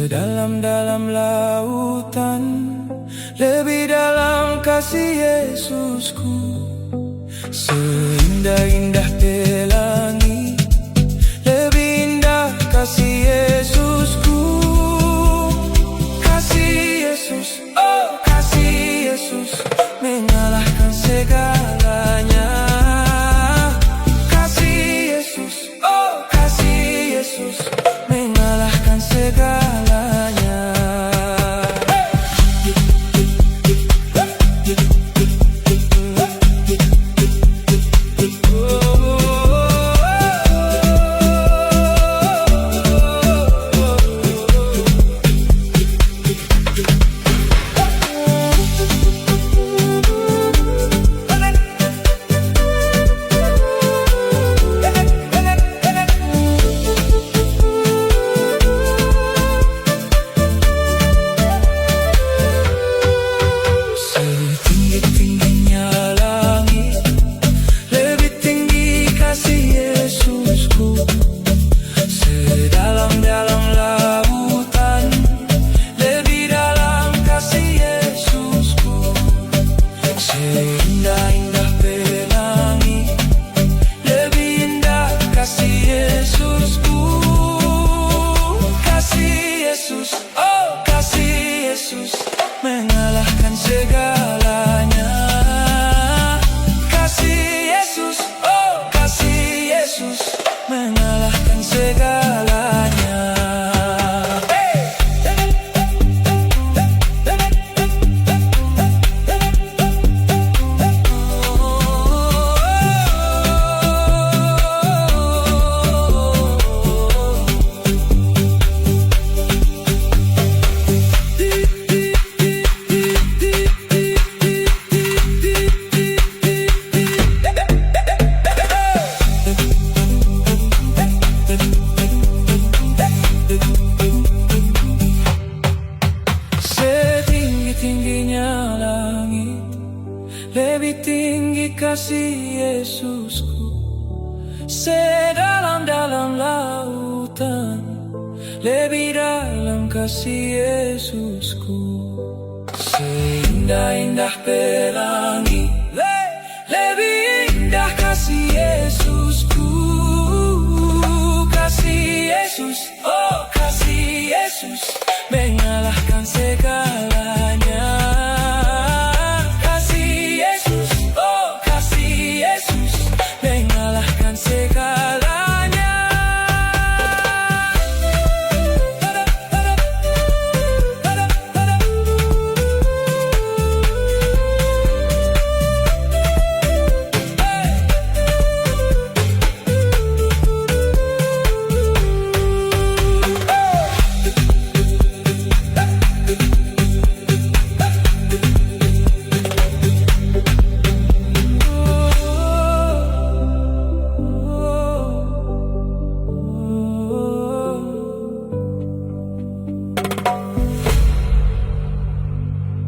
Sedalam-dalam lautan, lebih dalam kasih Yesusku. Seindah-indah pelangi, lebih indah kasih Yesusku. Kasih Yesus, oh kasih Yesus, mengalahkan segalanya. Kasih Yesus, oh kasih Yesus, mengalahkan segalanya. Setinggi-tingginya langit, lebih tinggi kasih Yesusku. Sedalam-dalam lautan, lebih dalam kasih Yesusku. Seindah-indah pelangi, lebih indah kasih Yesusku. Kasih Yesus, oh kasih Yesus, mengalahkan segalanya. Kasih Yesus, oh kasih Yesus, mengalahkan segalanya. Setinggi-tingginya langit, lebih tinggi kasih Yesusku. Sedalam-dalam lautan, lebih dalam kasih Yesusku. Seindah-indah pelangi, lebih indah kasih Yesusku. Kasih Yesus, oh kasih Yesus, mengalahkan segala.